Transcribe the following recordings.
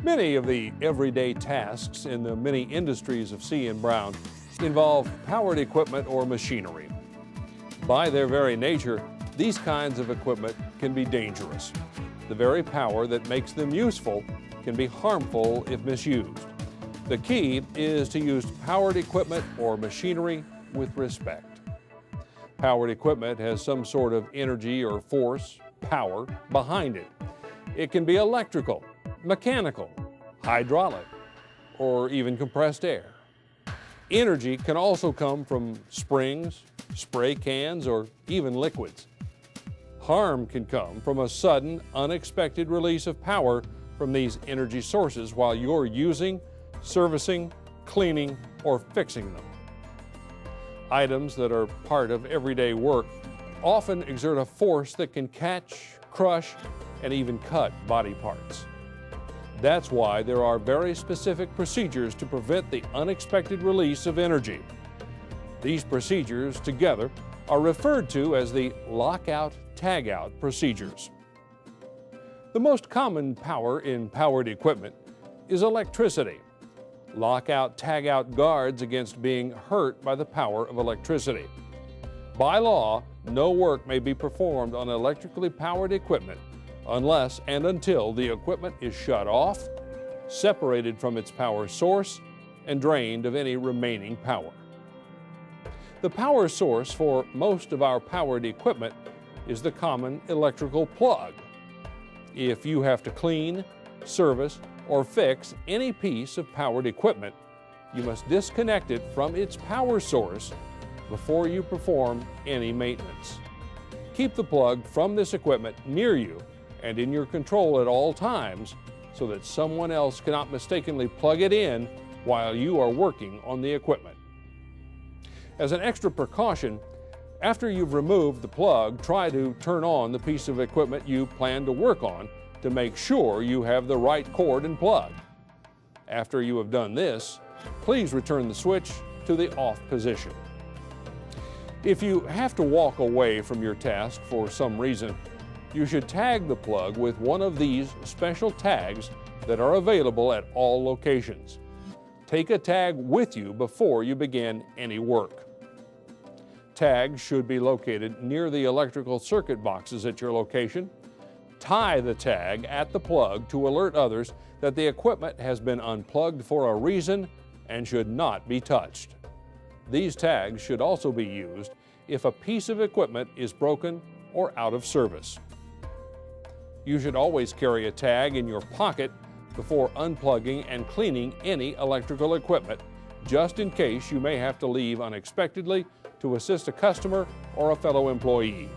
Many of the everyday tasks in the many industries of C. N. Brown involve powered equipment or machinery. By their very nature, these kinds of equipment can be dangerous. The very power that makes them useful can be harmful if misused. The key is to use powered equipment or machinery with respect. Powered equipment has some sort of energy or force, power, behind it. It can be electrical, mechanical, hydraulic, or even compressed air. Energy can also come from springs, spray cans, or even liquids. Harm can come from a sudden, unexpected release of power from these energy sources while you're using, servicing, cleaning, or fixing them. Items that are part of everyday work often exert a force that can catch, crush, and even cut body parts. That's why there are very specific procedures to prevent the unexpected release of energy. These procedures together are referred to as the lockout-tagout procedures. The most common power in powered equipment is electricity. Lockout-tagout guards against being hurt by the power of electricity. By law, no work may be performed on electrically powered equipment unless and until the equipment is shut off, separated from its power source, and drained of any remaining power. The power source for most of our powered equipment is the common electrical plug. If you have to clean, service, or fix any piece of powered equipment, you must disconnect it from its power source before you perform any maintenance. Keep the plug from this equipment near you and in your control at all times so that someone else cannot mistakenly plug it in while you are working on the equipment. As an extra precaution, after you've removed the plug, try to turn on the piece of equipment you plan to work on to make sure you have the right cord and plug. After you have done this, please return the switch to the off position. If you have to walk away from your task for some reason, you should tag the plug with one of these special tags that are available at all locations. Take a tag with you before you begin any work. Tags should be located near the electrical circuit boxes at your location. Tie the tag at the plug to alert others that the equipment has been unplugged for a reason and should not be touched. These tags should also be used if a piece of equipment is broken or out of service. You should always carry a tag in your pocket before unplugging and cleaning any electrical equipment, just in case you may have to leave unexpectedly to assist a customer or a fellow employee.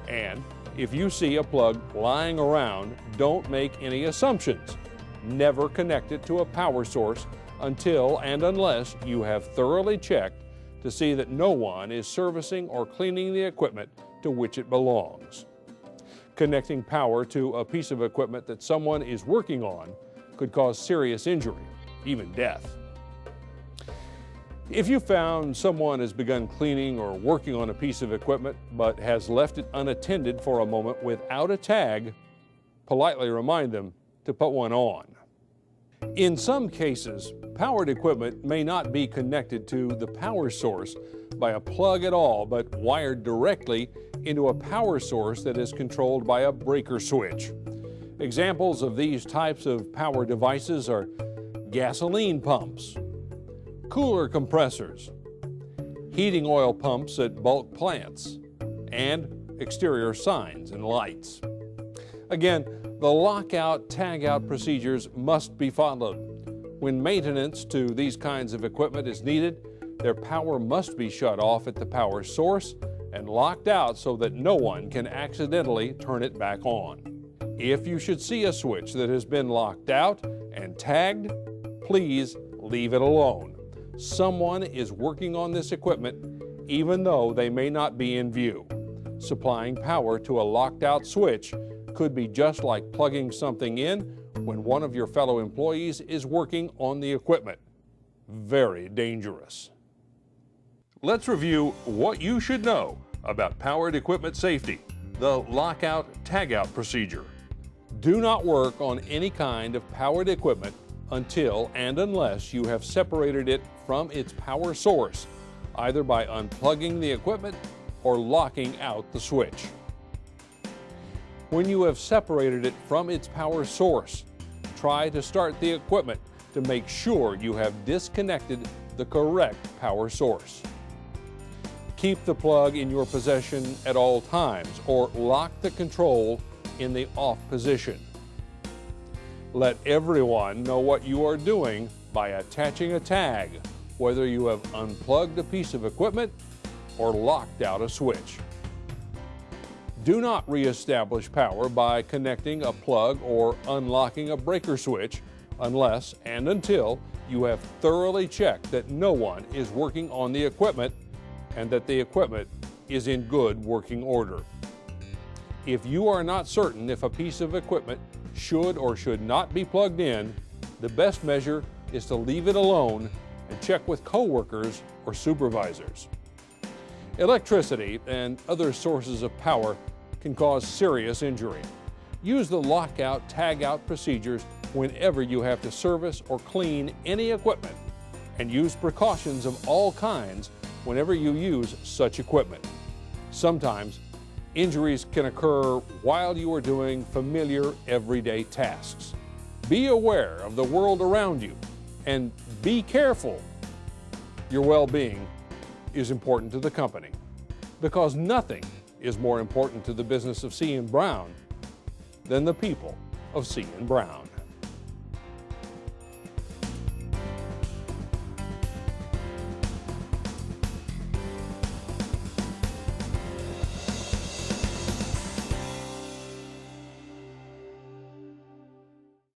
And if you see a plug lying around, don't make any assumptions. Never connect it to a power source until and unless you have thoroughly checked to see that no one is servicing or cleaning the equipment to which it belongs. Connecting power to a piece of equipment that someone is working on could cause serious injury, even death. If you found someone has begun cleaning or working on a piece of equipment but has left it unattended for a moment without a tag, politely remind them to put one on. In some cases, powered equipment may not be connected to the power source by a plug at all, but wired directly into a power source that is controlled by a breaker switch. Examples of these types of power devices are gasoline pumps, cooler compressors, heating oil pumps at bulk plants, and exterior signs and lights. Again, the lockout-tagout procedures must be followed. When maintenance to these kinds of equipment is needed, their power must be shut off at the power source and locked out so that no one can accidentally turn it back on. If you should see a switch that has been locked out and tagged, please leave it alone. Someone is working on this equipment even though they may not be in view. Supplying power to a locked out switch could be just like plugging something in when one of your fellow employees is working on the equipment. Very dangerous. Let's review what you should know about powered equipment safety, the lockout-tagout procedure. Do not work on any kind of powered equipment until and unless you have separated it from its power source, either by unplugging the equipment or locking out the switch. When you have separated it from its power source, try to start the equipment to make sure you have disconnected the correct power source. Keep the plug in your possession at all times or lock the control in the off position. Let everyone know what you are doing by attaching a tag, whether you have unplugged a piece of equipment or locked out a switch. Do not re-establish power by connecting a plug or unlocking a breaker switch unless and until you have thoroughly checked that no one is working on the equipment and that the equipment is in good working order. If you are not certain if a piece of equipment should or should not be plugged in, the best measure is to leave it alone and check with coworkers or supervisors. Electricity and other sources of power can cause serious injury. Use the lockout, tagout procedures whenever you have to service or clean any equipment, and use precautions of all kinds whenever you use such equipment. Sometimes, injuries can occur while you are doing familiar everyday tasks. Be aware of the world around you and be careful. Your well-being is important to the company because nothing is more important to the business of C. N. Brown than the people of C. N. Brown.